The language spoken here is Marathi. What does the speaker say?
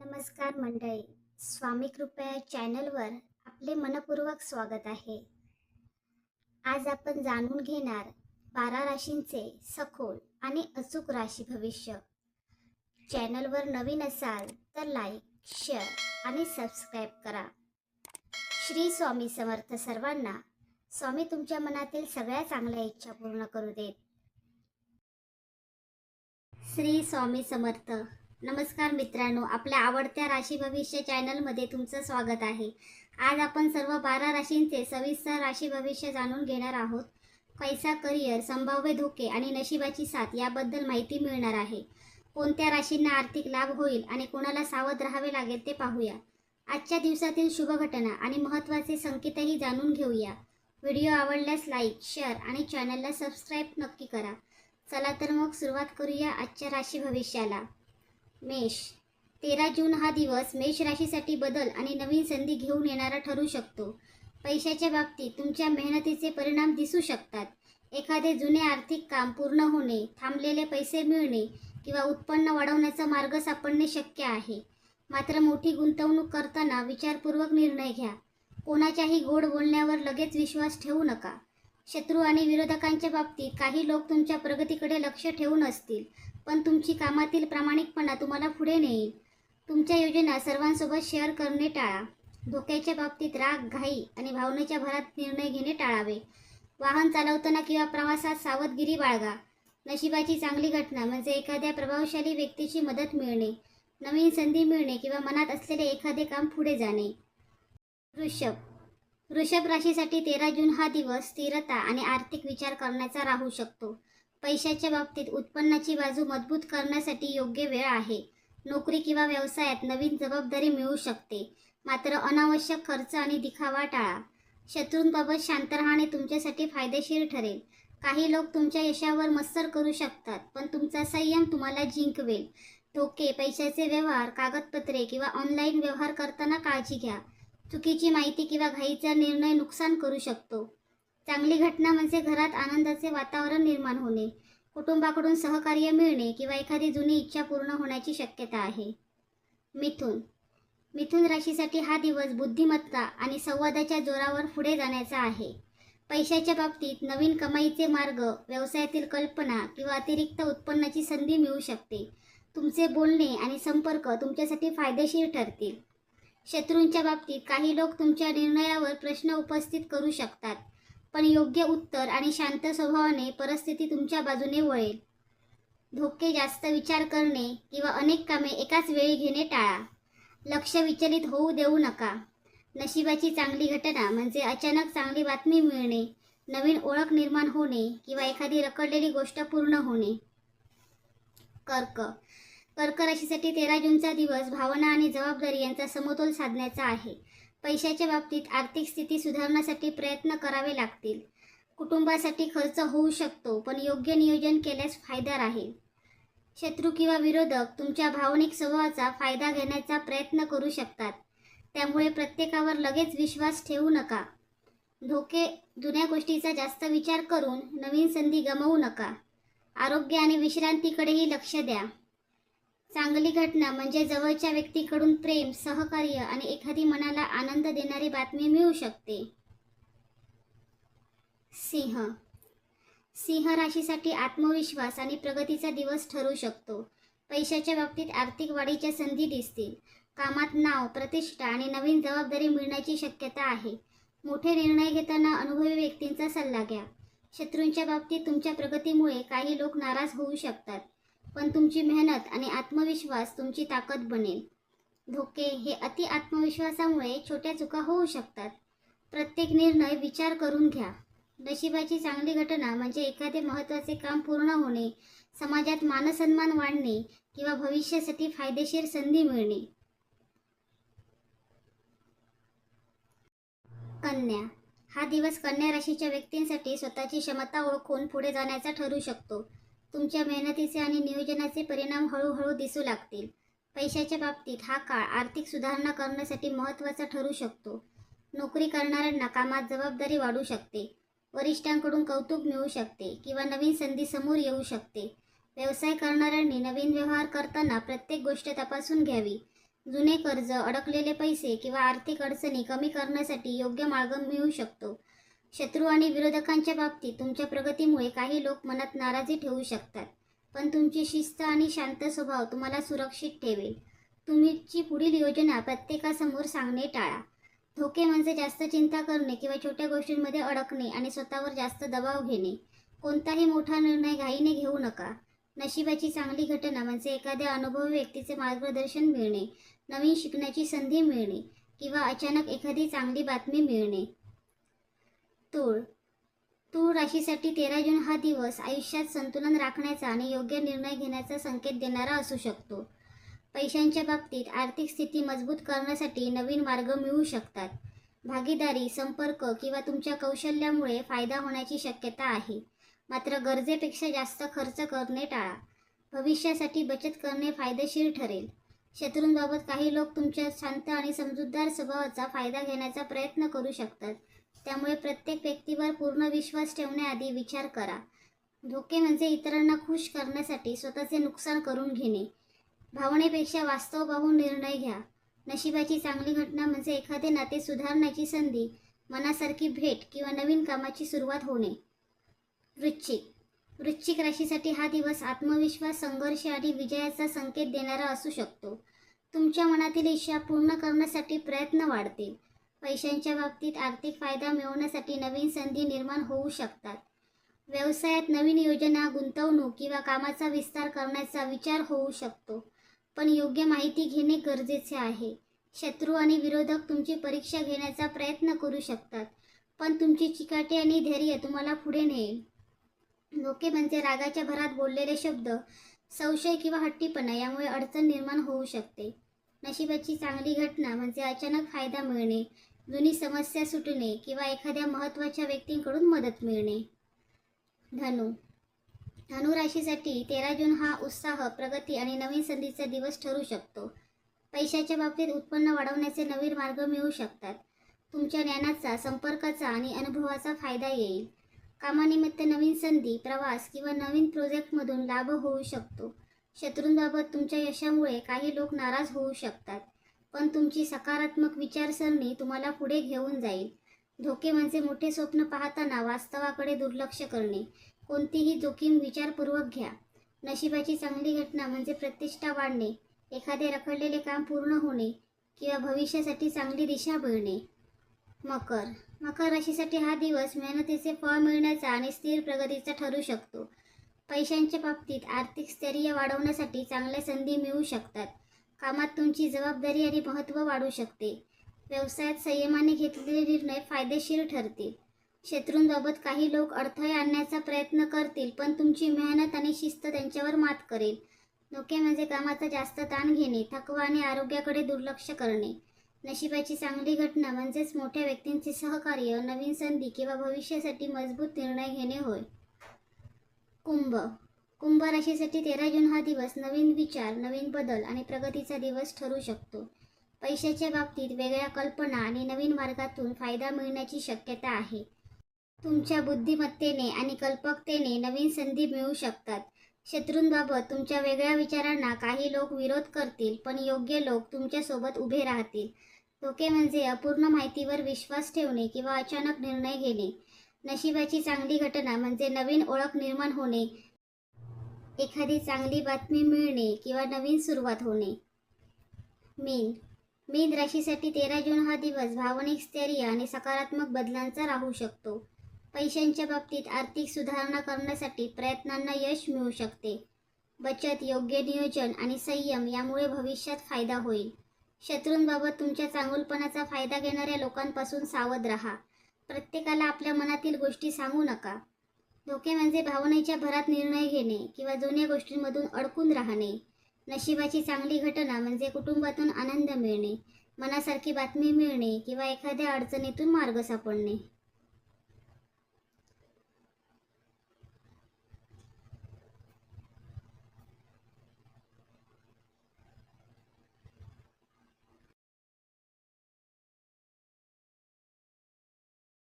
नमस्कार मंडळी, स्वामी कृपया चॅनलवर आपले मनपूर्वक स्वागत आहे. आज आपण जाणून घेणार 12 राशींचे सखोल आणि अचूक राशी भविष्य. चॅनलवर नवीन असाल तर लाईक, शेअर आणि सबस्क्राईब करा. श्री स्वामी समर्थ सर्वांना. स्वामी तुमच्या मनातील सगळ्या चांगल्या इच्छा पूर्ण करू देत. श्री स्वामी समर्थ. नमस्कार मित्रांनो, आपल्या आवडत्या राशी भविष्य चॅनलमध्ये तुमचं स्वागत आहे. आज आपण सर्व 12 राशींचे सविस्तर राशी भविष्य जाणून घेणार आहोत. पैसा, करिअर, संभाव्य धोके आणि नशिबाची साथ याबद्दल माहिती मिळणार आहे. कोणत्या राशींना आर्थिक लाभ होईल आणि कोणाला सावध राहावे लागेल ते पाहूया. आजच्या दिवसातील शुभ घटना आणि महत्त्वाचे संकेतही जाणून घेऊया. व्हिडिओ आवडल्यास लाईक, शेअर आणि चॅनलला सबस्क्राईब नक्की करा. चला तर मग सुरुवात करूया आजच्या राशी भविष्याला. मेष. 13 जून हा दिवस मेष राशीसाठी बदल आणि नवीन संधी घेऊन येणारा ठरू शकतो. पैशाच्या बाबतीत तुमच्या मेहनतीचे परिणाम दिसू शकतात. एखादे जुने आर्थिक काम पूर्ण होणे, थांबलेले पैसे मिळणे किंवा उत्पन्न वाढवण्याचा मार्ग सापडणे शक्य आहे. मात्र मोठी गुंतवणूक करताना विचारपूर्वक निर्णय घ्या. कोणाच्याही गोड बोलण्यावर लगेच विश्वास ठेवू नका. शत्रू आणि विरोधकांच्या बाबतीत काही लोक तुमच्या प्रगतीकडे लक्ष ठेवून असतील, पण तुमची कामातील प्रामाणिकपणा तुम्हाला पुढे नेईल. तुमच्या योजना सर्वांसोबत शेअर करणे टाळा. धोक्याच्या बाबतीत राग, घाई आणि भावनेच्या भरात निर्णय घेणे टाळावे. वाहन चालवताना किंवा प्रवासात सावधगिरी बाळगा. नशिबाची चांगली घटना म्हणजे एखाद्या प्रभावशाली व्यक्तीची मदत मिळणे, नवीन संधी मिळणे किंवा मनात असलेले एखादे काम पुढे जाणे. वृषभ. वृषभ राशीसाठी 13 जून हा दिवस स्थिरता आणि आर्थिक विचार करण्याचा राहू शकतो. पैशाच्या बाबतीत उत्पन्नाची बाजू मजबूत करण्यासाठी योग्य वेळ आहे. नोकरी किंवा व्यवसायात नवीन जबाबदारी मिळू शकते. मात्र अनावश्यक खर्च आणि दिखावा टाळा. शत्रूंबाबत शांत राहणे तुमच्यासाठी फायदेशीर ठरेल. काही लोक तुमच्या यशावर मत्सर करू शकतात, पण तुमचा संयम तुम्हाला जिंकवेल. धोके. पैशाचे व्यवहार, कागदपत्रे किंवा ऑनलाईन व्यवहार करताना काळजी घ्या. चुकीची माहिती किंवा घाईचा निर्णय नुकसान करू शकतो. चांगली घटना म्हणजे घरात आनंदाचे वातावरण निर्माण होणे, कुटुंबाकडून सहकार्य मिळणे किंवा एखादी जुनी इच्छा पूर्ण होण्याची शक्यता आहे. मिथुन. मिथुन राशीसाठी हा दिवस बुद्धिमत्ता आणि संवादाच्या जोरावर पुढे जाण्याचा आहे. पैशाच्या बाबतीत नवीन कमाईचे मार्ग, व्यवसायातील कल्पना किंवा अतिरिक्त उत्पन्नाची संधी मिळू शकते. तुमचे बोलणे आणि संपर्क तुमच्यासाठी फायदेशीर ठरतील. शत्रूंच्या बाबतीत काही लोक तुमच्या निर्णयावर प्रश्न उपस्थित करू शकतात, पण योग्य उत्तर आणि शांत स्वभावाने परिस्थिती तुमच्या बाजूने वळेल. धोके. जास्त विचार करणे किंवा अनेक कामे एकाच वेळी घेणे टाळा. लक्ष विचलित होऊ देऊ नका. नशिबाची चांगली घटना म्हणजे अचानक चांगली बातमी मिळणे, नवीन ओळख निर्माण होणे किंवा एखादी रखडलेली गोष्ट पूर्ण होणे. कर्क. कर्क राशीसाठी 13 जूनचा दिवस भावना आणि जबाबदारी यांचा समतोल साधण्याचा आहे. पैशाच्या बाबतीत आर्थिक स्थिती सुधारण्यासाठी प्रयत्न करावे लागतील. कुटुंबासाठी खर्च होऊ शकतो, पण योग्य नियोजन केल्यास फायदा राहील. शत्रू किंवा विरोधक तुमच्या भावनिक स्वभावाचा फायदा घेण्याचा प्रयत्न करू शकतात, त्यामुळे प्रत्येकावर लगेच विश्वास ठेवू नका. धोके. जुन्या गोष्टीचा जास्त विचार करून नवीन संधी गमावू नका. आरोग्य आणि विश्रांतीकडेही लक्ष द्या. चांगली घटना म्हणजे जवळच्या व्यक्तीकडून प्रेम, सहकार्य आणि एखादी मनाला आनंद देणारी बातमी मिळू शकते. सिंह. सिंह राशीसाठी आत्मविश्वास आणि प्रगतीचा दिवस ठरू शकतो. पैशाच्या बाबतीत आर्थिक वाढीच्या संधी दिसतील. कामात नाव, प्रतिष्ठा आणि नवीन जबाबदारी मिळण्याची शक्यता आहे. मोठे निर्णय घेताना अनुभवी व्यक्तींचा सल्ला घ्या. शत्रूंच्या बाबतीत तुमच्या प्रगतीमुळे काही लोक नाराज होऊ शकतात, पण तुमची मेहनत आणि आत्मविश्वास तुमची ताकद बनेल. धोके. हे अति आत्मविश्वासामुळे छोट्या चुका होऊ शकतात. प्रत्येक निर्णय विचार करून घ्या. नशिबाची चांगली घटना म्हणजे एखादे महत्त्वाचे काम पूर्ण होणे, समाजात मानसन्मान वाढणे किंवा भविष्यासाठी फायदेशीर संधी मिळणे. कन्या. हा दिवस कन्या राशीच्या व्यक्तींसाठी स्वतःची क्षमता ओळखून पुढे जाण्याचा ठरू शकतो. तुमच्या मेहनतीचे आणि नियोजनाचे परिणाम हळूहळू दिसू लागतील. पैशाच्या बाबतीत हा काळ आर्थिक सुधारणा करण्यासाठी महत्त्वाचा ठरू शकतो. नोकरी करणाऱ्यांना कामात जबाबदारी वाढू शकते. वरिष्ठांकडून कौतुक मिळू शकते किंवा नवीन संधी समोर येऊ शकते. व्यवसाय करणाऱ्यांनी नवीन व्यवहार करताना प्रत्येक गोष्ट तपासून घ्यावी. जुने कर्ज, अडकलेले पैसे किंवा आर्थिक अडचणी कमी करण्यासाठी योग्य मार्ग मिळू शकतो. शत्रू आणि विरोधकांच्या बाबतीत तुमच्या प्रगतीमुळे काही लोक मनात नाराजी ठेवू शकतात, पण तुमची शिस्त आणि शांत स्वभाव तुम्हाला सुरक्षित ठेवेल. तुमची पुढील योजना प्रत्येकासमोर सांगणे टाळा. धोके म्हणजे जास्त चिंता करणे किंवा छोट्या गोष्टींमध्ये अडकणे आणि स्वतःवर जास्त दबाव घेणे. कोणताही मोठा निर्णय घाईने घेऊ नका. नशिबाची चांगली घटना म्हणजे एखाद्या अनुभवी व्यक्तीचे मार्गदर्शन मिळणे, नवीन शिकण्याची संधी मिळणे किंवा अचानक एखादी चांगली बातमी मिळणे. तूळ राशीसाठी 13 जून हा दिवस आयुष्यात संतुलन राखण्याचा आणि योग्य निर्णय घेण्याचा संकेत देणारा असू शकतो. पैशांच्या बाबतीत आर्थिक स्थिती मजबूत करण्यासाठी नवीन मार्ग मिळू शकतात. भागीदारी, संपर्क किंवा तुमच्या कौशल्यामुळे फायदा होण्याची शक्यता आहे. मात्र गरजेपेक्षा जास्त खर्च करणे टाळा. भविष्यासाठी बचत करणे फायदेशीर ठरेल. शत्रूंबाबत काही लोक तुमच्या शांत आणि समजूतदार स्वभावाचा फायदा घेण्याचा प्रयत्न करू शकतात. त्यामुळे प्रत्येक व्यक्तीवर पूर्ण विश्वास ठेवण्याआधी विचार करा. धोके म्हणजे इतरांना खुश करण्यासाठी स्वतःचे नुकसान करून घेणे. भावनेपेक्षा वास्तव पाहून निर्णय घ्या. नशिबाची चांगली घटना म्हणजे एखादे नाते सुधारण्याची संधी, मनासारखी भेट किंवा नवीन कामाची सुरुवात होणे. वृश्चिक राशीसाठी हा दिवस आत्मविश्वास, संघर्ष आणि विजयाचा संकेत देणारा असू शकतो. तुमच्या मनातील इच्छा पूर्ण करण्यासाठी प्रयत्न वाढतील. पैशांच्या बाबतीत आर्थिक फायदा मिळवण्यासाठी नवीन संधी निर्माण होऊ शकतात. व्यवसायात नवीन योजना, गुंतवणूक किंवा कामाचा विस्तार करण्याचा विचार होऊ शकतो, पण योग्य माहिती घेणे गरजेचे आहे. शत्रू आणि विरोधक तुमची परीक्षा घेण्याचा प्रयत्न करू शकतात, पण तुमची चिकाटी आणि धैर्य तुम्हाला पुढे नेईल. धोके म्हणजे रागाच्या भरात बोललेले शब्द, संशय किंवा हट्टीपणा यामुळे अडचण निर्माण होऊ शकते. नशिबाची चांगली घटना म्हणजे अचानक फायदा मिळणे, जुनी समस्या सुटणे किंवा एखाद्या महत्त्वाच्या व्यक्तींकडून मदत मिळणे. धनु राशीसाठी 13 जून हा उत्साह, प्रगती आणि नवीन संधीचा दिवस ठरू शकतो. पैशाच्या बाबतीत उत्पन्न वाढवण्याचे नवीन मार्ग मिळू शकतात. तुमच्या ज्ञानाचा, संपर्काचा आणि अनुभवाचा फायदा येईल. कामानिमित्त नवीन संधी, प्रवास किंवा नवीन प्रोजेक्टमधून लाभ होऊ शकतो. शत्रूंबाबत तुमच्या यशामुळे काही लोक नाराज होऊ शकतात, पण तुमची सकारात्मक विचारसरणी तुम्हाला पुढे घेऊन जाईल. धोके म्हणजे मोठे स्वप्न पाहताना वास्तवाकडे दुर्लक्ष करणे. कोणतीही जोखीम विचारपूर्वक घ्या. नशिबाची चांगली घटना म्हणजे प्रतिष्ठा वाढणे, एखादे रखडलेले काम पूर्ण होणे किंवा भविष्यासाठी चांगली दिशा मिळणे. मकर राशीसाठी हा दिवस मेहनतीचे फळ मिळण्याचा आणि स्थिर प्रगतीचा ठरू शकतो. पैशांच्या बाबतीत आर्थिक स्थैर्य वाढवण्यासाठी चांगल्या संधी मिळू शकतात. कामात तुमची जबाबदारी आणि महत्त्व वाढू शकते. व्यवसायात संयमाने घेतलेले निर्णय फायदेशीर ठरतील. शत्रूंबाबत काही लोक अडथळे आणण्याचा प्रयत्न करतील, पण तुमची मेहनत आणि शिस्त त्यांच्यावर मात करेल. धोके म्हणजे कामाचा जास्त ताण घेणे, थकवा आणि आरोग्याकडे दुर्लक्ष करणे. नशिबाची चांगली घटना म्हणजेच मोठ्या व्यक्तींचे सहकार्य, नवीन संधी किंवा भविष्यासाठी मजबूत निर्णय घेणे होय. कुंभ राशीसाठी 13 जून हा दिवस नवीन विचार, नवीन बदल आणि प्रगतीचा दिवस ठरू शकतो. पैशाच्या बाबतीत वेगळ्या कल्पना आणि नवीन मार्गातून फायदा मिळण्याची शक्यता आहे. तुमच्या बुद्धिमत्तेने आणि कल्पकतेने नवीन संधी मिळू शकतात. शत्रूंबाबत तुमच्या वेगळ्या विचारांना काही लोक विरोध करतील, पण योग्य लोक तुमच्या सोबत उभे राहतील. धोके म्हणजे अपूर्ण माहितीवर विश्वास ठेवणे किंवा अचानक निर्णय घेणे. नशिबाची चांगली घटना म्हणजे नवीन ओळख निर्माण होणे, एखादी चांगली बातमी मिळणे किंवा नवीन सुरुवात होणे. मीन राशीसाठी 13 जून हा दिवस भावनिक स्थैर्य आणि सकारात्मक बदलांचा राहू शकतो. पैशांच्या बाबतीत आर्थिक सुधारणा करण्यासाठी प्रयत्नांना यश मिळू शकते. बचत, योग्य नियोजन आणि संयम यामुळे भविष्यात फायदा होईल. शत्रूंबाबत तुमच्या चांगुलपणाचा फायदा घेणाऱ्या लोकांपासून सावध राहा. प्रत्येकाला आपल्या मनातील गोष्टी सांगू नका. धोके म्हणजे भावनेच्या भरात निर्णय घेणे किंवा जुन्या गोष्टींमधून अडकून राहणे. नशिबाची चांगली घटना म्हणजे कुटुंबातून आनंद मिळणे, मनासारखी बातमी मिळणे किंवा एखाद्या अडचणीतून मार्ग सापडणे.